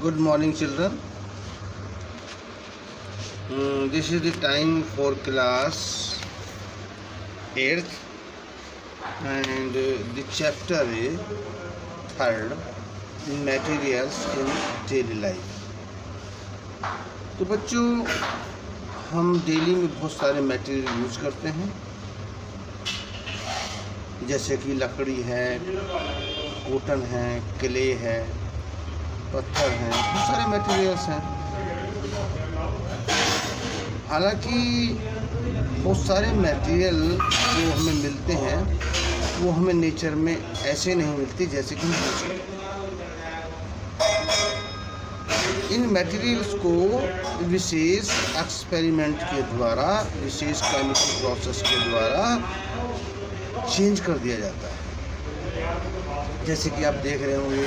Good morning, children. This is the time for class 8th, and the chapter is 3rd, materials in daily life. तो बच्चों, हम daily में बहुत सारे material use करते हैं, जैसे कि लकड़ी है, कॉटन है, क्ले है, पत्थर हैं, बहुत सारे मटेरियल्स हैं। हालांकि बहुत सारे मटेरियल जो हमें मिलते हैं वो हमें नेचर में ऐसे नहीं मिलती जैसे कि हम यूज करते हैं। इन मटेरियल्स को विशेष एक्सपेरिमेंट के द्वारा, विशेष केमिकल प्रोसेस के द्वारा चेंज कर दिया जाता है। जैसे कि आप देख रहे होंगे,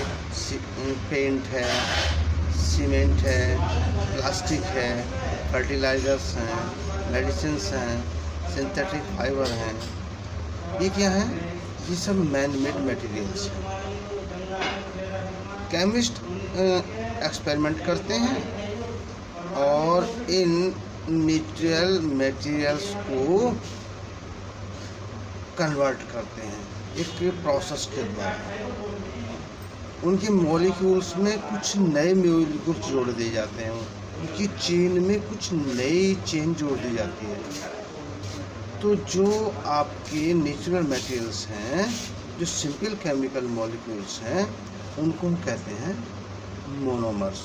पेंट है, सीमेंट है, प्लास्टिक है, फर्टिलाइजर्स हैं, मेडिसिन्स हैं, सिंथेटिक फाइबर हैं। ये क्या है? ये सब मैन मेड मटेरियल्स हैं। केमिस्ट एक्सपेरिमेंट करते हैं और इन नेचुरल मटेरियल्स को कन्वर्ट करते हैं एक प्रोसेस के द्वारा। उनके मॉलिक्यूल्स में कुछ नए मॉलिक्यूल्स जोड़ दिए जाते हैं, उनकी चेन में कुछ नई चेन जोड़ दी जाती है। तो जो आपके नेचुरल मटेरियल्स हैं, जो सिंपल केमिकल मॉलिक्यूल्स हैं, उनको हम कहते हैं monomers.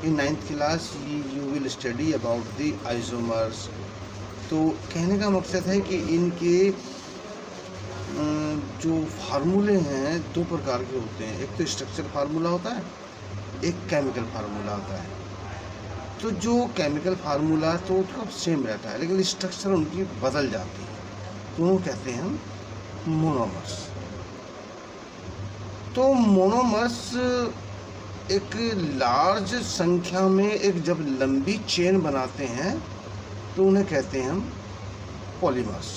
In 9th class you will study about the isomers. तो कहने का मकसद है कि इनके जो फार्मूले हैं दो प्रकार के होते हैं। एक तो स्ट्रक्चर फार्मूला होता है, एक केमिकल फार्मूला होता है। तो जो केमिकल फार्मूला तो उसका सेम रहता है, लेकिन स्ट्रक्चर उनकी बदल जाती है, तो वो कहते हैं हम मोनोमर्स। तो मोनोमर्स एक लार्ज संख्या में एक जब लंबी चेन बनाते हैं तो उन्हें कहते हैं हम पॉलीमर्स।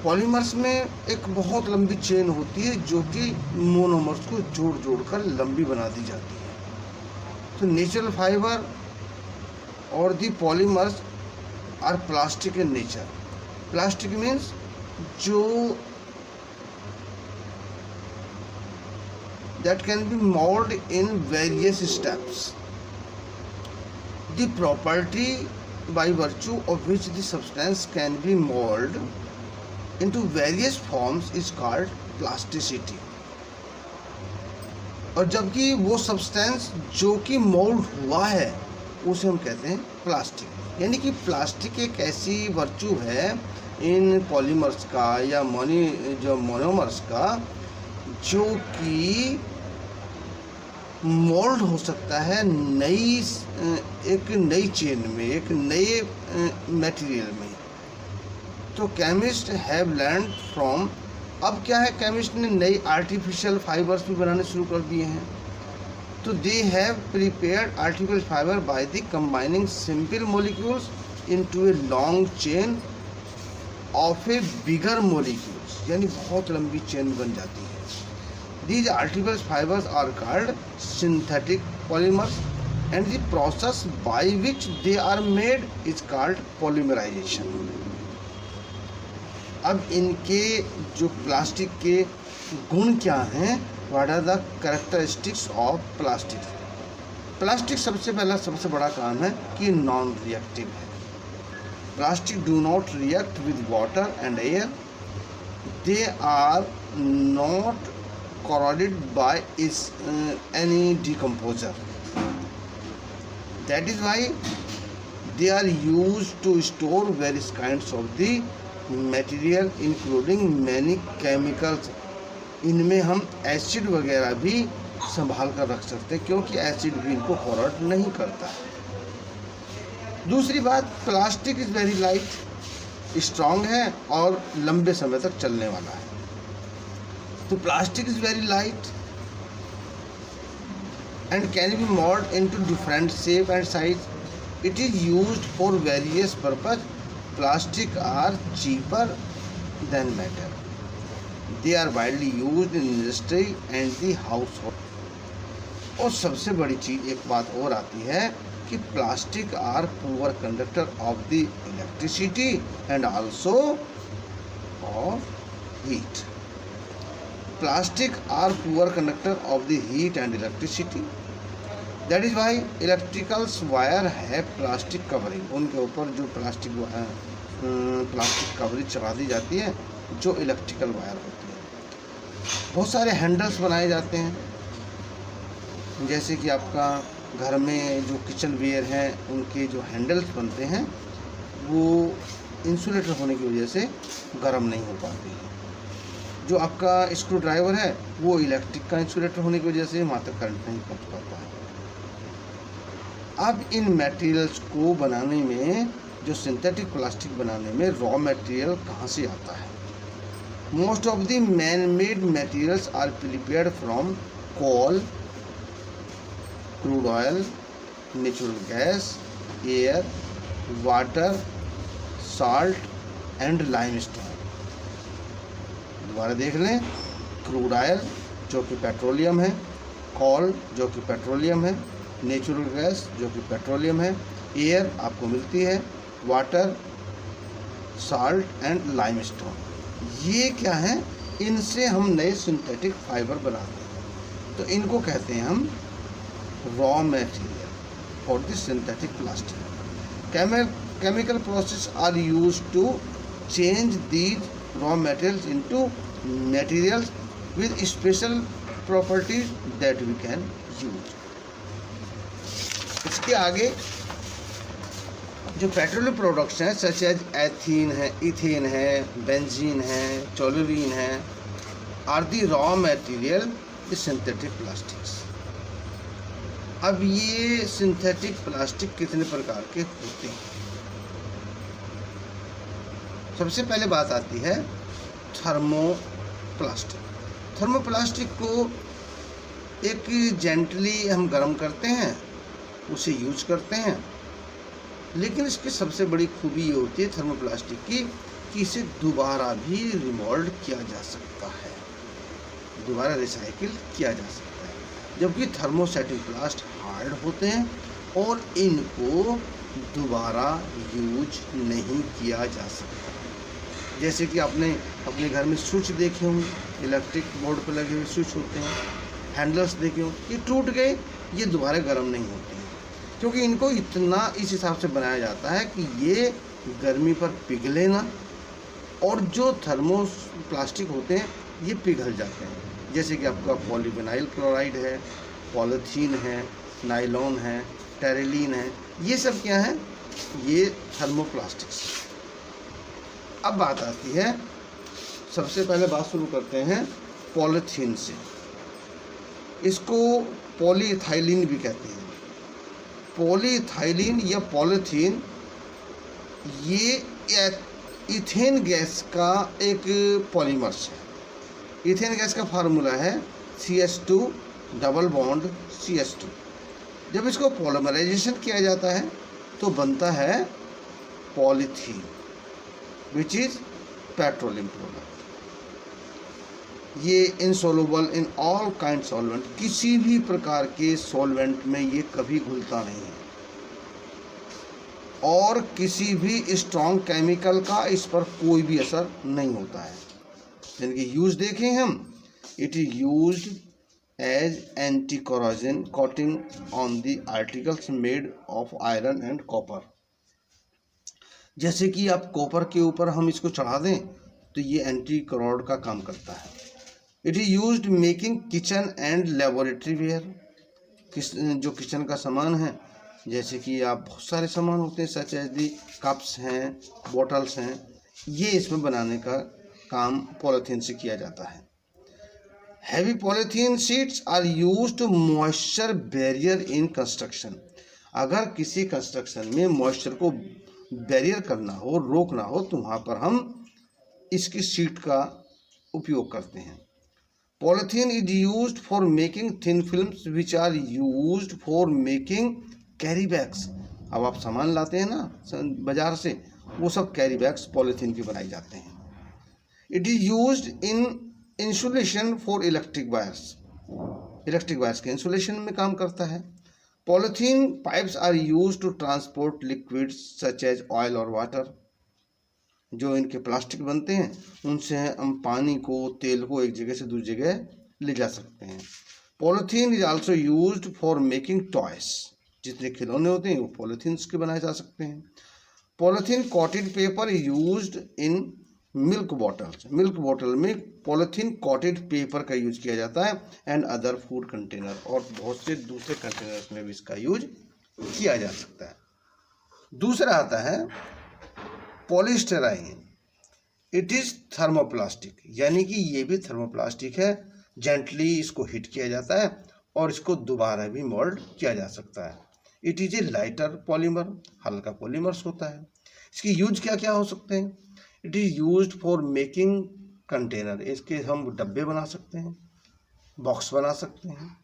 पॉलीमर्स में एक बहुत लंबी चेन होती है जो कि मोनोमर्स को जोड़ जोड़ कर लंबी बना दी जाती है। तो नेचुरल फाइबर और the polymers are plastic in nature. Plastic means जो that can be molded in various steps. The property by virtue of which the substance can be molded into various forms is called plasticity. और जबकि वो substance जो कि mould हुआ है उसे हम कहते हैं प्लास्टिक। यानी कि प्लास्टिक एक ऐसी वर्चू है इन पॉलीमर्स का या मोनोमर्स का, जो कि मोल्ड हो सकता है एक नई चेन में, एक नए मटेरियल में। तो केमिस्ट हैव लर्न फ्रॉम, अब क्या है, केमिस्ट ने नई आर्टिफिशियल फाइबर्स भी बनाने शुरू कर दिए हैं। तो they have prepared artificial fibre by the combining simple molecules into a long chain of A bigger molecules, यानी बहुत लंबी चेन बन जाती है। These artificial fibers are called synthetic polymers, and the process by which they are made is called polymerization. अब इनके जो plastic के गुण क्या हैं, what are the characteristics of plastic? Plastic सबसे बड़ा काम है कि नॉन रिएक्टिव है। Plastic do not react with water and air, they are not corroded by any decomposer. That is why they are used to store various kinds of the material including many chemicals. इनमें हम acid वगैरह भी संभाल कर रख सकते हैं, क्योंकि एसिड भी इनको corrode नहीं करता। दूसरी बात, plastic is very light, strong है और लंबे समय तक चलने वाला है। तो plastic is very light and can be mould into different shape and size. It is used for various purpose. Plastic are cheaper than metal. They are widely used in industry and the household. और सबसे बड़ी चीज़ एक बात और आती है कि plastic are poor conductor of the electricity and also of heat. Plastic are poor conductor of the heat and electricity, that is why electricals wire है प्लास्टिक कवरिंग। उनके ऊपर जो प्लास्टिक कवरिंग चढ़ा दी जाती है जो इलेक्ट्रिकल वायर होती है। बहुत सारे हैंडल्स बनाए जाते हैं, जैसे कि आपका घर में जो किचन वेयर हैं उनके जो हैंडल्स बनते हैं वो इंसुलेटर होने की वजह से गर्म नहीं हो पाते हैं। जो आपका स्क्रू ड्राइवर है वो इलेक्ट्रिक का इंसुलेटर होने की वजह से वहाँ तक करंट नहीं पहुँच पाता है। अब इन मटेरियल्स को बनाने में, जो सिंथेटिक प्लास्टिक बनाने में रॉ मटेरियल कहाँ से आता है? Most of the man made materials are prepared from coal, crude oil, natural gas, air, water, salt and limestone. दोबारा देख लें, क्रूड ऑयल जो कि पेट्रोलियम है, कोल जो कि पेट्रोलियम है, नेचुरल गैस जो कि पेट्रोलियम है, एयर आपको मिलती है, वाटर, साल्ट एंड लाइमस्टोन। ये क्या है? इनसे हम नए सिंथेटिक फाइबर बनाते हैं, तो इनको कहते हैं हम raw material for the synthetic plastic. Chemical process are used to change these raw materials into materials with special properties that we can use। इसके आगे जो पेट्रोलियम प्रोडक्ट्स हैं सच एज एथीन है, इथेन है, बेंजीन है, toluene है, are the raw material synthetic plastics. अब ये सिंथेटिक प्लास्टिक कितने प्रकार के होते हैं? सबसे पहले बात आती है थर्मोप्लास्टिक। थर्मोप्लास्टिक को एक जेंटली हम गर्म करते हैं, उसे यूज करते हैं, लेकिन इसकी सबसे बड़ी खूबी ये होती है थर्मोप्लास्टिक की कि इसे दोबारा भी रिमोल्ड किया जा सकता है, दोबारा रिसाइकिल किया जा सकता है। जबकि थर्मोस्टेटिक प्लास्ट हार्ड होते हैं और इनको दोबारा यूज नहीं किया जा सकता। जैसे कि आपने अपने घर में स्विच देखे होंगे, इलेक्ट्रिक बोर्ड पर लगे हुए स्विच होते हैं, हैंडल्स देखे होंगे, ये टूट गए, ये दोबारा गर्म नहीं होते हैं, क्योंकि इनको इतना इस हिसाब से बनाया जाता है कि ये गर्मी पर पिघले ना, और जो थर्मो प्लास्टिक होते हैं ये पिघल जाते हैं। जैसे कि आपका पॉलीविनाइल क्लोराइड है, पॉलीथीन है, नायलॉन है, टेरेलिन है, ये सब क्या है? ये थर्मोप्लास्टिक्स। अब बात आती है, सबसे पहले बात शुरू करते हैं पॉलीथीन से। इसको पॉलीइथाइलिन भी कहते हैं। पॉलीइथाइलिन या पॉलीथीन ये इथेन गैस का एक पॉलीमर्स है। इथेन गैस का फार्मूला है CH2 डबल बॉन्ड CH2। जब इसको पॉलीमराइजेशन किया जाता है तो बनता है polythene, which is petroleum product. ये इनसोलुबल इन ऑल काइंड सॉल्वेंट, किसी भी प्रकार के सॉल्वेंट में ये कभी घुलता नहीं है, और किसी भी स्ट्रॉन्ग केमिकल का इस पर कोई भी असर नहीं होता है। यानी कि यूज देखें हम, it is used as anti corrosion coating on the articles made of iron and copper. जैसे कि आप कॉपर के ऊपर हम इसको चढ़ा दें तो ये एंटी करोड का काम करता है। It is used making kitchen and laboratory ware. जो किचन का सामान है, जैसे कि आप बहुत सारे सामान होते हैं सच एज दी कप्स हैं, बॉटल्स हैं, ये इसमें बनाने का काम पॉलीथीन से किया जाता है। Heavy polythene sheets are used to moisture barrier in construction. अगर किसी कंस्ट्रक्शन में मॉइस्चर को बैरियर करना हो, रोकना हो, तो वहाँ पर हम इसकी शीट का उपयोग करते हैं। Polythene is used for making thin films which are used for making carry bags. अब आप सामान लाते हैं ना बाजार से, वो सब कैरी बैग्स पॉलीथीन के बनाए जाते हैं। It is used in insulation for electric wires. Electric wires के इंसुलेशन में काम करता है। Polythene pipes are use to transport liquids such as oil और वाटर। जो इनके प्लास्टिक बनते हैं उनसे हम पानी को, तेल को एक जगह से दूसरी जगह ले जा सकते हैं। Polythene is also used for making toys. जितने खिलौने होते हैं वो पॉलीथीन के बनाए जा सकते हैं। Polythene coated paper is used in milk bottles. Milk bottle में पॉलीथीन कॉटेड पेपर का यूज किया जाता है एंड अदर फूड कंटेनर, और बहुत से दूसरे कंटेनर्स में भी इसका यूज किया जा सकता है। दूसरा आता है पॉलीस्टराइन। इट इज थर्मोप्लास्टिक, यानी कि ये भी थर्मोप्लास्टिक है। जेंटली इसको हिट किया जाता है और इसको दोबारा भी मोल्ड किया जा सकता है। It is A lighter polymer, हल्का पॉलीमर्स होता है। इसकी यूज क्या क्या हो सकते हैं? It is used for making container. इसके हम डब्बे बना सकते हैं, बॉक्स बना सकते हैं,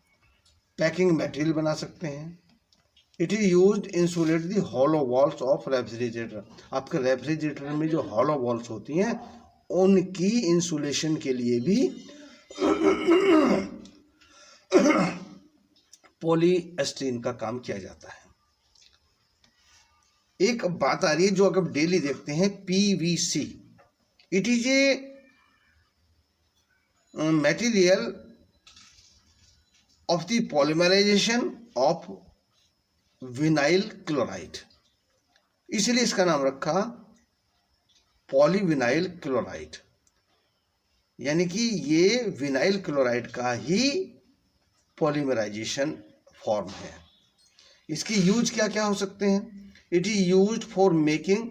पैकिंग मटेरियल बना सकते हैं। It is used insulate the hollow walls of refrigerator. आपके रेफ्रिजरेटर में जो हॉलो वॉल्स होती हैं उनकी इंसुलेशन के लिए भी पॉलीएस्टीरीन का काम किया जाता है। एक बात आ रही है जो अगर डेली देखते हैं, PVC. It is a material of the polymerisation of vinyl chloride, इसलिए इसका नाम रखा पॉलीविनाइल क्लोराइड, यानी कि ये विनाइल क्लोराइड का ही पॉलीमराइजेशन फॉर्म है। इसकी यूज क्या क्या हो सकते हैं? It is used for making,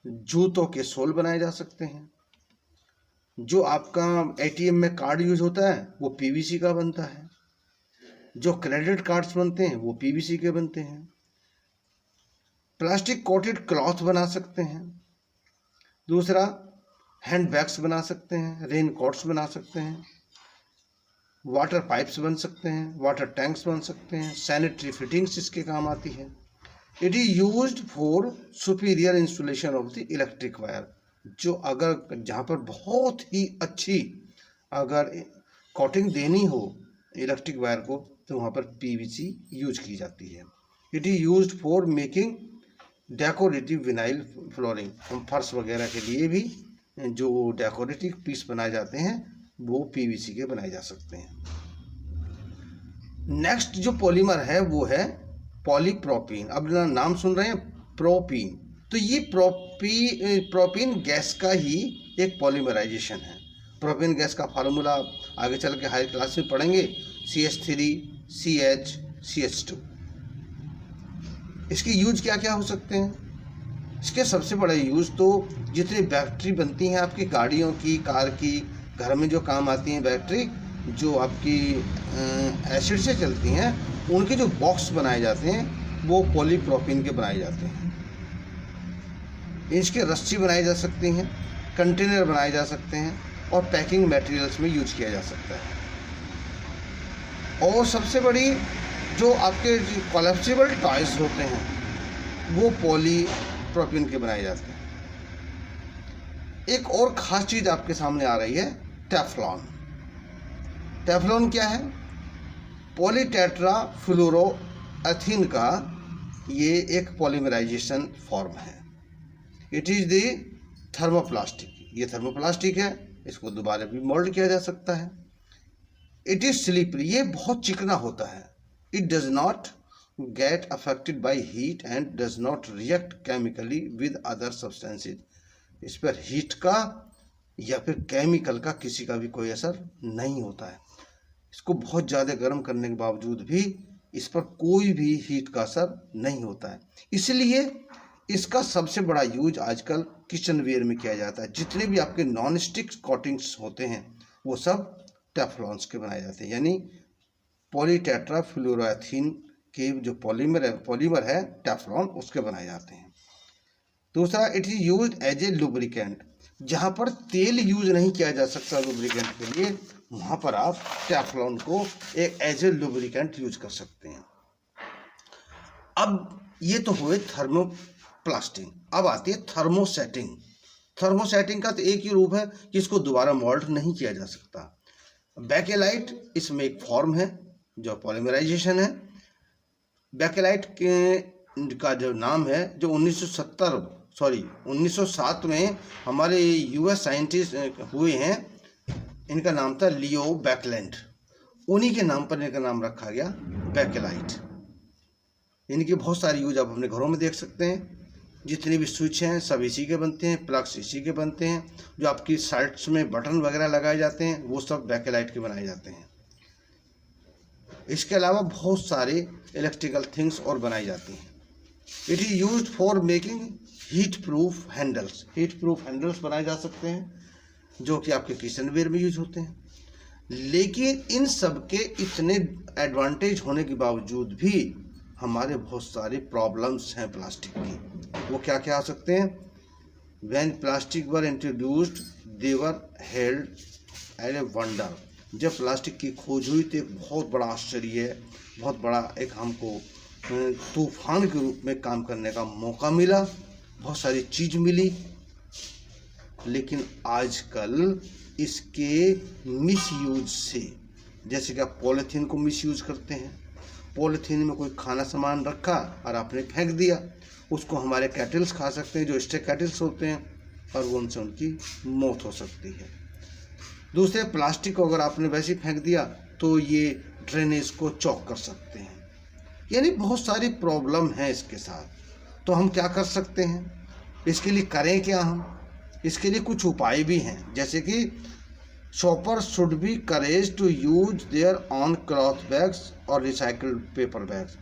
जूतों के सोल बनाए जा सकते हैं। जो आपका एटीएम में कार्ड यूज होता है वो पीवीसी का बनता है। जो क्रेडिट कार्ड्स बनते हैं वो पीवीसी के बनते हैं। प्लास्टिक कोटेड क्लॉथ बना सकते हैं। दूसरा, हैंड बैग्स बना सकते हैं, रेन कोट्स बना सकते हैं, वाटर पाइप्स बन सकते हैं, वाटर टैंक्स बन सकते हैं, सैनिटरी फिटिंग्स इसके काम आती है। It is used for superior insulation of the electric wire. जो अगर जहाँ पर बहुत ही अच्छी अगर कोटिंग देनी हो इलेक्ट्रिक वायर को तो वहाँ पर पीवीसी यूज की जाती है। It is used for making decorative vinyl flooring. हम फर्श वगैरह के लिए भी जो डेकोरेटिव पीस बनाए जाते हैं वो पीवीसी के बनाए जा सकते हैं। नेक्स्ट जो पॉलीमर है वो है पॉलीप्रोपीन। अब नाम सुन रहे हैं प्रोपीन, तो ये प्रोपीन गैस का ही एक पॉलीमराइजेशन है। प्रोपीन गैस का फार्मूला आगे चल के हाई क्लास में पढ़ेंगे, CH3CH2। इसकी यूज क्या क्या हो सकते हैं? इसके सबसे बड़ा यूज तो जितनी बैटरी बनती हैं आपकी गाड़ियों की, कार की, घर में जो काम आती हैं बैटरी, जो आपकी एसिड से चलती हैं, उनके जो बॉक्स बनाए जाते हैं वो पॉलीप्रोपीन के बनाए जाते हैं। इसके रस्सी बनाई जा सकती हैं, कंटेनर बनाए जा सकते हैं और पैकिंग मटेरियल्स में यूज किया जा सकता है। और सबसे बड़ी जो आपके कोलैप्सिबल टॉयज होते हैं वो पॉलीप्रोपीन के बनाए जाते हैं। एक और ख़ास चीज़ आपके सामने आ रही है, टेफ्लॉन। टेफ्लॉन क्या है? पॉलीटेट्राफ्लोरोएथीन का ये एक पॉलीमराइजेशन फॉर्म है। It is the thermoplastic. ये थर्मोप्लास्टिक है, इसको दोबारा भी मोल्ड किया जा सकता है। It is slippery. ये बहुत चिकना होता है। It does not get affected by heat and does not react chemically with other substances. इस पर हीट का या फिर केमिकल का किसी का भी कोई असर नहीं होता है। इसको बहुत ज़्यादा गर्म करने के बावजूद भी इस पर कोई भी हीट का असर नहीं होता है। इसलिए इसका सबसे बड़ा यूज आजकल किचन वेयर में किया जाता है। जितने भी आपके नॉन स्टिक कोटिंग्स होते हैं वो सब टेफ्लॉन्स के बनाए जाते हैं, यानी पॉलीटेट्राफ्लोरोएथीन के जो पॉलीमर है टेफ्लॉन, उसके बनाए जाते हैं। दूसरा, it is used as a lubricant. जहाँ पर तेल यूज नहीं किया जा सकता लुब्रिकेंट के लिए, वहाँ पर आप टेफ्लॉन को एक एज ए लुब्रिकेंट यूज कर सकते हैं। अब ये तो हुए थर्मोप्लास्टिंग। अब आती है थर्मोसेटिंग। थर्मोसेटिंग का तो एक ही रूप है कि इसको दोबारा मोल्ड नहीं किया जा सकता। बैकेलाइट इसमें एक फॉर्म है जो पॉलीमराइजेशन है। बैकेलाइट का जो नाम है, जो 1907 में हमारे यूएस साइंटिस्ट हुए हैं, इनका नाम था लियो बैकलैंड। उन्हीं के नाम पर इनका नाम रखा गया बैकेलाइट। इनकी बहुत सारी यूज आप अपने घरों में देख सकते हैं। जितने भी स्विच हैं सब इसी के बनते हैं, प्लग्स इसी के बनते हैं। जो आपकी शर्ट्स में बटन वगैरह लगाए जाते हैं वो सब बैकेलाइट के बनाए जाते हैं। इसके अलावा बहुत सारे इलेक्ट्रिकल थिंग्स और बनाई जाती हैं। It is used for making heat proof handles. Heat proof handles बनाए जा सकते हैं जो कि आपके किचनवेयर में यूज होते हैं। लेकिन इन सब के इतने एडवांटेज होने के बावजूद भी हमारे बहुत सारे प्रॉब्लम्स हैं प्लास्टिक की। वो क्या क्या आ सकते हैं? When plastic were introduced they were hailed as a wonder. जब प्लास्टिक की खोज हुई तो एक बहुत बड़ा आश्चर्य, बहुत बड़ा एक हमको तूफान के रूप में काम करने का मौका मिला, बहुत सारी चीज़ मिली। लेकिन आजकल इसके मिसयूज से, जैसे कि आप पॉलीथीन को मिसयूज करते हैं। पॉलीथीन में कोई खाना सामान रखा और आपने फेंक दिया, उसको हमारे कैटल्स खा सकते हैं जो स्टेक कैटल्स होते हैं, और वो उनसे उनकी मौत हो सकती है। दूसरे, प्लास्टिक को अगर आपने वैसे ही फेंक दिया तो ये ड्रेनेज को चौक कर सकते हैं। यानी बहुत सारी प्रॉब्लम है इसके साथ। तो हम क्या कर सकते हैं इसके लिए? करें क्या हम? इसके लिए कुछ उपाय भी हैं, जैसे कि shoppers should be courage to use their own cloth bags और रिसाइकल्ड पेपर बैग्स।